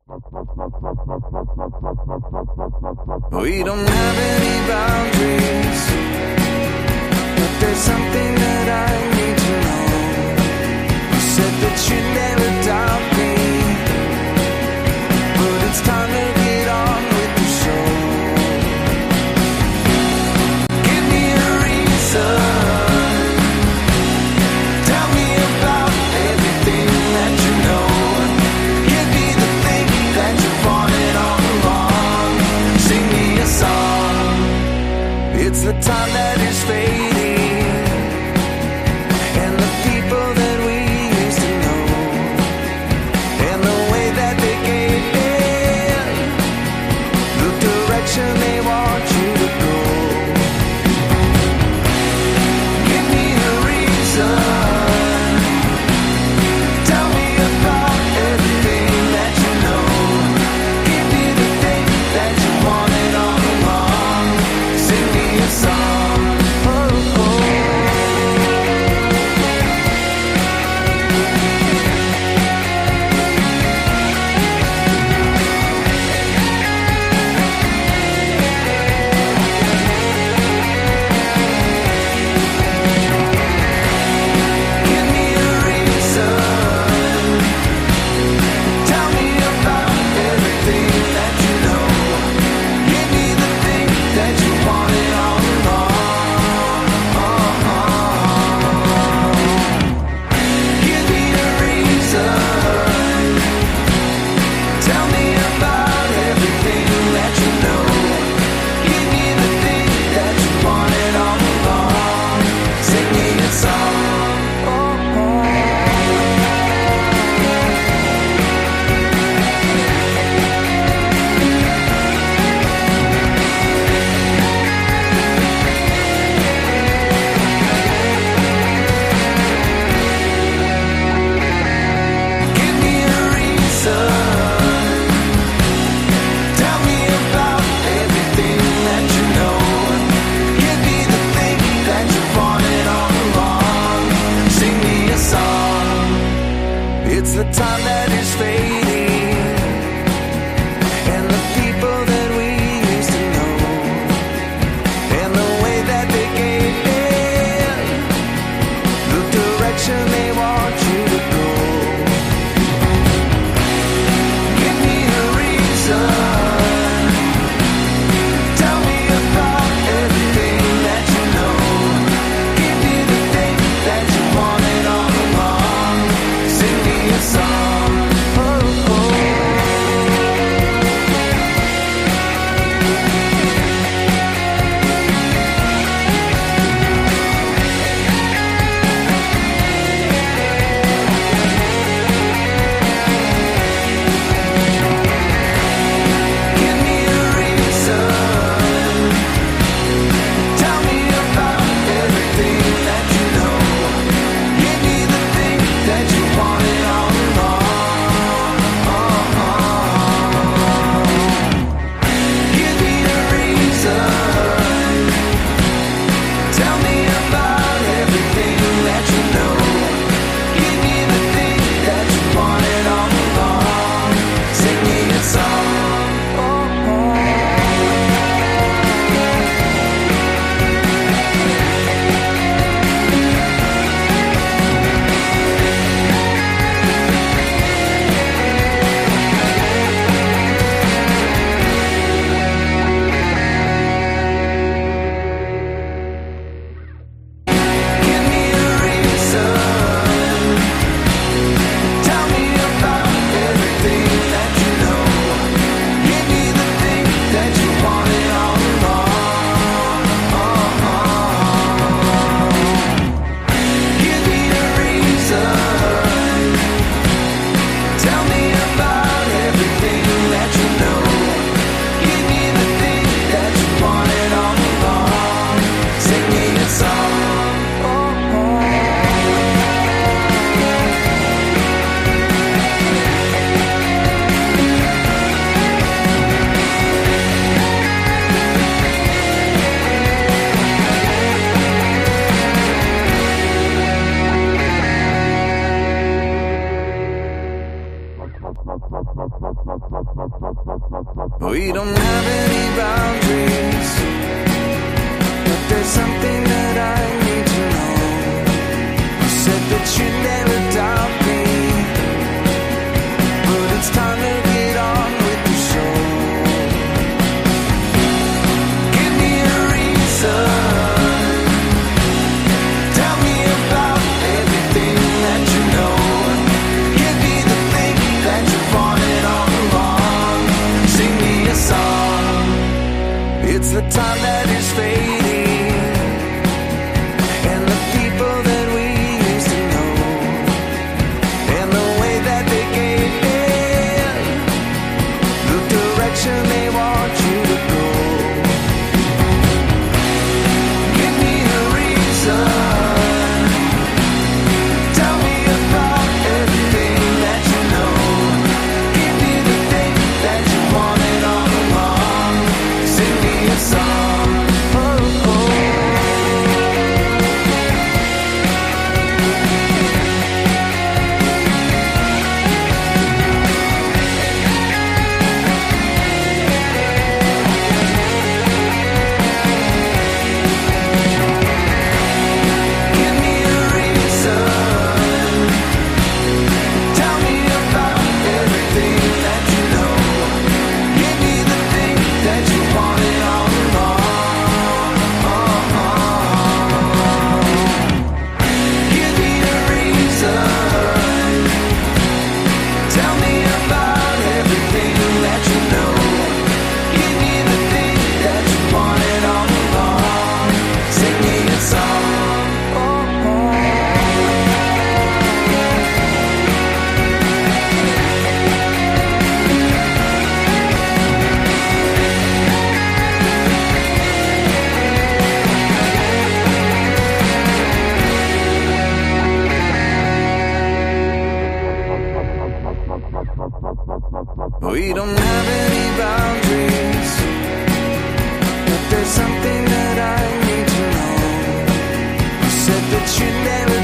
We don't have any boundaries, but there's something that I need to know. You said that you'd never doubt me, but it's time to get on with the show. Give me a reason. Tell me about everything that you know. Give me the thing that you wanted all along. Sing me a song. It's the time that is fading, and the people that we used to know, and the way that they gave in, the direction they want you to go. Give me a reason. Tell me about everything that you know. Give me the thing that you wanted all along. Sing me a song. Oh, oh. Give me a reason. Tell me about everything that you know. Give me the thing that you wanted all along. Give me a reason. Tell me about everything that you know. Give me the thing that you wanted all along. Sing me a song. Give me a reason. Tell me about everything that you know. Give me the thing that you wanted all along. Sing me a song. It's the time that is fading, and the people that we used to know, and the way that they gave in, the direction they want you to go. Give me a reason. Tell me about everything that you know. Give me the thing that you wanted all along. Sing me a song. We don't have any boundaries, but there's something that I need to know. You said that you'd never doubt me, but it's time to get on with the show. Give me a reason. Tell me about everything that you know. Give me the thing that you wanted all along. Sing me a song. It's the time that is fading, and the people that we used to know, and the way that they gave in, the direction they want you to go. Give me a reason. Tell me about everything that you know. Give me the thing that you wanted all along. Sing me a song. Oh, oh. Give me a reason. Tell me about everything that you know. Give me the thing that you wanted all along. Give me a reason. Tell me about everything that you know. Give me the thing that you wanted all along. Sing me a song. We don't have any boundaries, but there's something that I need to know. You said that you'd never